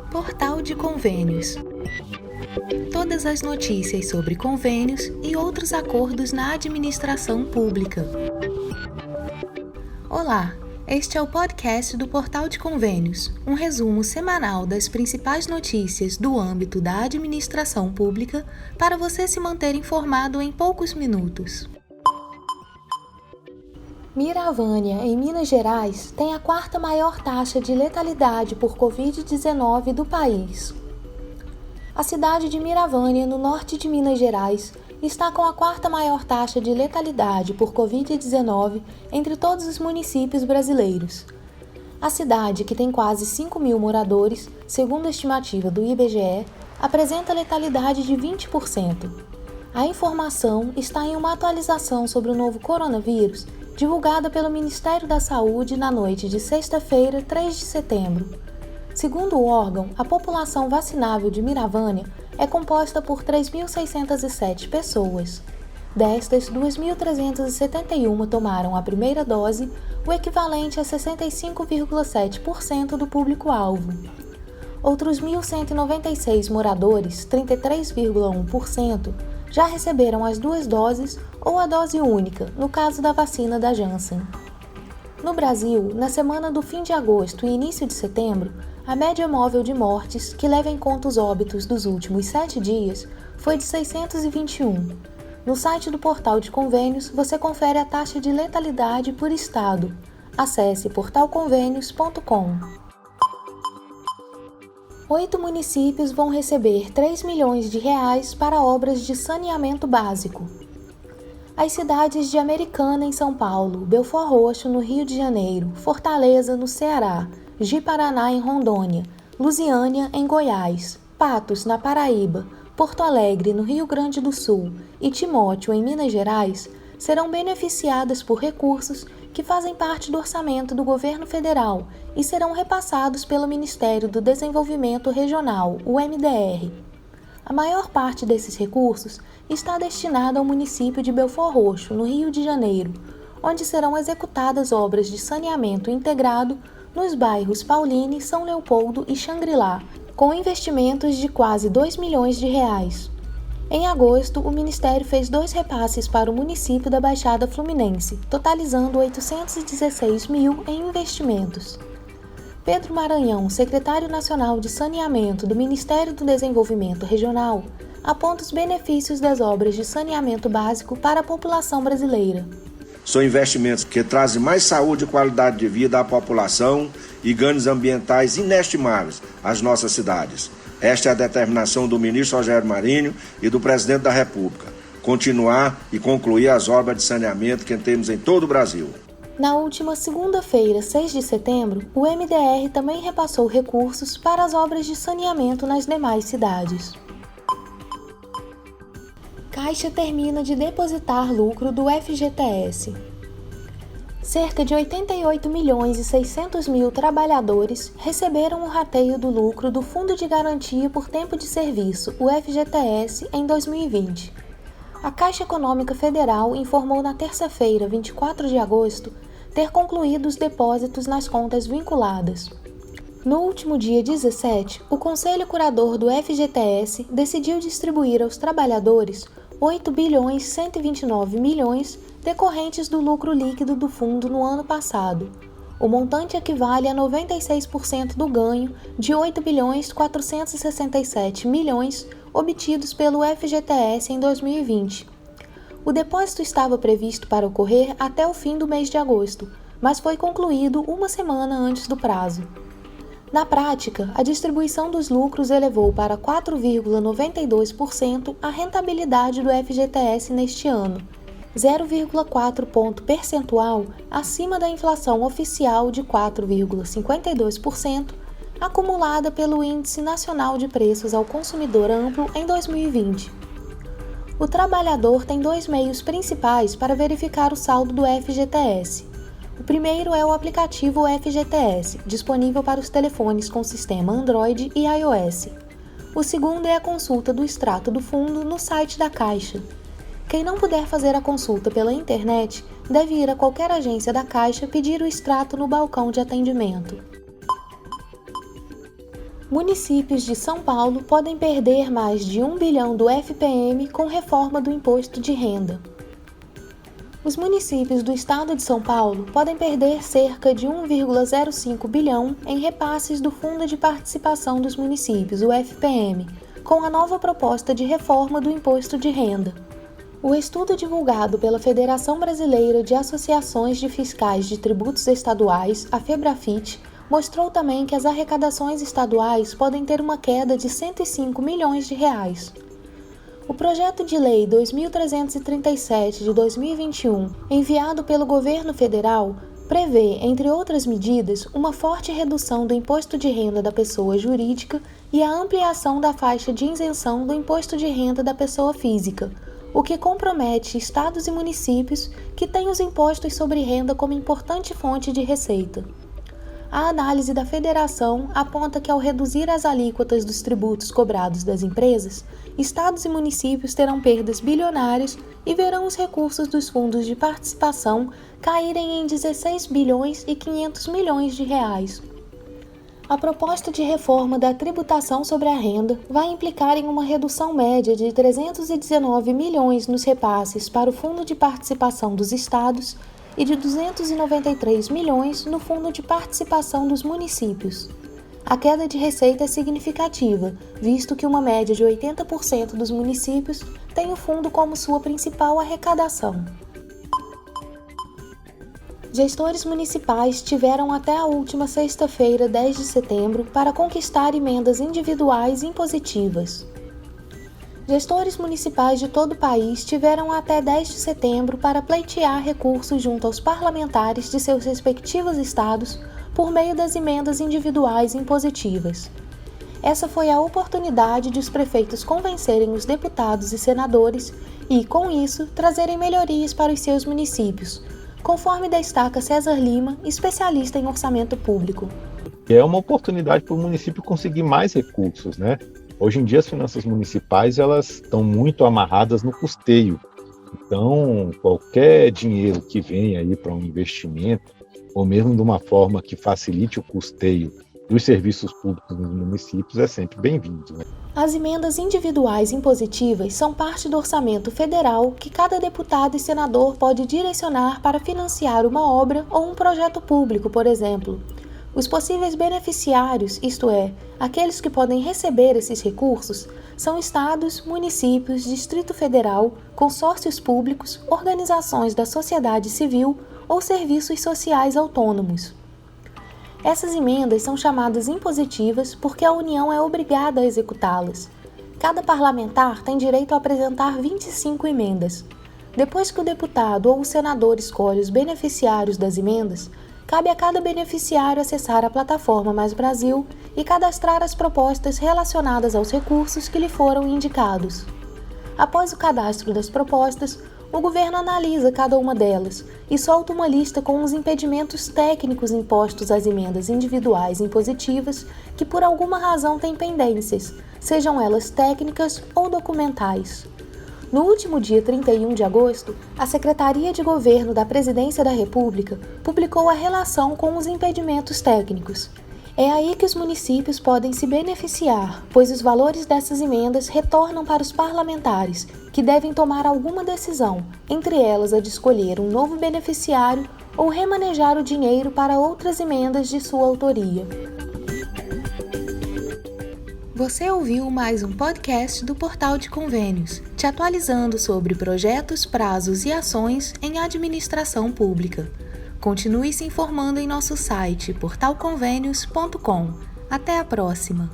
Portal de Convênios. Todas as notícias sobre convênios e outros acordos na administração pública. Olá, este é o podcast do Portal de Convênios, um resumo semanal das principais notícias do âmbito da administração pública para você se manter informado em poucos minutos. Miravânia, em Minas Gerais, tem a quarta maior taxa de letalidade por Covid-19 do país. A cidade de Miravânia, no norte de Minas Gerais, está com a quarta maior taxa de letalidade por Covid-19 entre todos os municípios brasileiros. A cidade, que tem quase 5.000 moradores, segundo a estimativa do IBGE, apresenta letalidade de 20%. A informação está em uma atualização sobre o novo coronavírus, divulgada pelo Ministério da Saúde na noite de sexta-feira, 3 de setembro. Segundo o órgão, a população vacinável de Miravânia é composta por 3.607 pessoas. Destas, 2.371 tomaram a primeira dose, o equivalente a 65,7% do público-alvo. Outros 1.196 moradores, 33,1%, já receberam as duas doses ou a dose única, no caso da vacina da Janssen. No Brasil, na semana do fim de agosto e início de setembro, a média móvel de mortes, que leva em conta os óbitos dos últimos 7 dias, foi de 621. No site do Portal de Convênios, você confere a taxa de letalidade por estado. Acesse portalconvênios.com. 8 municípios vão receber R$3 milhões para obras de saneamento básico. As cidades de Americana, em São Paulo, Belford Roxo, no Rio de Janeiro, Fortaleza, no Ceará, Ji-Paraná, em Rondônia, Lusiânia, em Goiás, Patos, na Paraíba, Porto Alegre, no Rio Grande do Sul e Timóteo, em Minas Gerais, serão beneficiadas por recursos que fazem parte do orçamento do governo federal e serão repassados pelo Ministério do Desenvolvimento Regional, o MDR. A maior parte desses recursos está destinada ao município de Belford Roxo, no Rio de Janeiro, onde serão executadas obras de saneamento integrado nos bairros Pauline, São Leopoldo e Xangri-Lá, com investimentos de quase R$2 milhões. Em agosto, o Ministério fez 2 repasses para o município da Baixada Fluminense, totalizando 816 mil em investimentos. Pedro Maranhão, secretário nacional de Saneamento do Ministério do Desenvolvimento Regional, aponta os benefícios das obras de saneamento básico para a população brasileira. São investimentos que trazem mais saúde e qualidade de vida à população e ganhos ambientais inestimáveis às nossas cidades. Esta é a determinação do ministro Rogério Marinho e do presidente da República: continuar e concluir as obras de saneamento que temos em todo o Brasil. Na última segunda-feira, 6 de setembro, o MDR também repassou recursos para as obras de saneamento nas demais cidades. Caixa termina de depositar lucro do FGTS. Cerca de 88 milhões e 600 mil trabalhadores receberam o rateio do lucro do Fundo de Garantia por Tempo de Serviço, o FGTS, em 2020. A Caixa Econômica Federal informou na terça-feira, 24 de agosto, ter concluído os depósitos nas contas vinculadas. No último dia 17, o Conselho Curador do FGTS decidiu distribuir aos trabalhadores 8 bilhões 129 milhões decorrentes do lucro líquido do fundo no ano passado. O montante equivale a 96% do ganho de 8 bilhões 467 milhões obtidos pelo FGTS em 2020. O depósito estava previsto para ocorrer até o fim do mês de agosto, mas foi concluído uma semana antes do prazo. Na prática, a distribuição dos lucros elevou para 4,92% a rentabilidade do FGTS neste ano, 0,4 ponto percentual acima da inflação oficial de 4,52%, acumulada pelo Índice Nacional de Preços ao Consumidor Amplo em 2020. O trabalhador tem 2 meios principais para verificar o saldo do FGTS. O primeiro é o aplicativo FGTS, disponível para os telefones com sistema Android e iOS. O segundo é a consulta do extrato do fundo no site da Caixa. Quem não puder fazer a consulta pela internet, deve ir a qualquer agência da Caixa pedir o extrato no balcão de atendimento. Municípios de São Paulo podem perder mais de 1 bilhão do FPM com reforma do imposto de renda. Os municípios do estado de São Paulo podem perder cerca de 1,05 bilhão em repasses do Fundo de Participação dos Municípios, o FPM, com a nova proposta de reforma do imposto de renda. O estudo divulgado pela Federação Brasileira de Associações de Fiscais de Tributos Estaduais, a FEBRAFIT, mostrou também que as arrecadações estaduais podem ter uma queda de 105 milhões de reais. O projeto de lei 2337 de 2021, enviado pelo governo federal, prevê, entre outras medidas, uma forte redução do imposto de renda da pessoa jurídica e a ampliação da faixa de isenção do imposto de renda da pessoa física, o que compromete estados e municípios que têm os impostos sobre renda como importante fonte de receita. A análise da federação aponta que, ao reduzir as alíquotas dos tributos cobrados das empresas, estados e municípios terão perdas bilionárias e verão os recursos dos fundos de participação caírem em 16 bilhões e 500 milhões de reais. A proposta de reforma da tributação sobre a renda vai implicar em uma redução média de 319 milhões nos repasses para o Fundo de Participação dos Estados e de 293 milhões no Fundo de Participação dos Municípios. A queda de receita é significativa, visto que uma média de 80% dos municípios tem o fundo como sua principal arrecadação. Gestores municipais tiveram até a última sexta-feira, 10 de setembro, para conquistar emendas individuais impositivas. Gestores municipais de todo o país tiveram até 10 de setembro para pleitear recursos junto aos parlamentares de seus respectivos estados por meio das emendas individuais impositivas. Essa foi a oportunidade de os prefeitos convencerem os deputados e senadores e, com isso, trazerem melhorias para os seus municípios, conforme destaca César Lima, especialista em orçamento público. É uma oportunidade para o município conseguir mais recursos, né? Hoje em dia as finanças municipais elas estão muito amarradas no custeio. Então, qualquer dinheiro que venha aí para um investimento, ou mesmo de uma forma que facilite o custeio dos serviços públicos nos municípios, é sempre bem-vindo, né? As emendas individuais impositivas são parte do orçamento federal que cada deputado e senador pode direcionar para financiar uma obra ou um projeto público, por exemplo. Os possíveis beneficiários, isto é, aqueles que podem receber esses recursos, são estados, municípios, Distrito Federal, consórcios públicos, organizações da sociedade civil ou serviços sociais autônomos. Essas emendas são chamadas impositivas porque a União é obrigada a executá-las. Cada parlamentar tem direito a apresentar 25 emendas. Depois que o deputado ou o senador escolhe os beneficiários das emendas, cabe a cada beneficiário acessar a plataforma Mais Brasil e cadastrar as propostas relacionadas aos recursos que lhe foram indicados. Após o cadastro das propostas, o governo analisa cada uma delas e solta uma lista com os impedimentos técnicos impostos às emendas individuais impositivas que por alguma razão têm pendências, sejam elas técnicas ou documentais. No último dia 31 de agosto, a Secretaria de Governo da Presidência da República publicou a relação com os impedimentos técnicos. É aí que os municípios podem se beneficiar, pois os valores dessas emendas retornam para os parlamentares, que devem tomar alguma decisão, entre elas a de escolher um novo beneficiário ou remanejar o dinheiro para outras emendas de sua autoria. Você ouviu mais um podcast do Portal de Convênios, te atualizando sobre projetos, prazos e ações em administração pública. Continue se informando em nosso site portalconvenios.com. Até a próxima!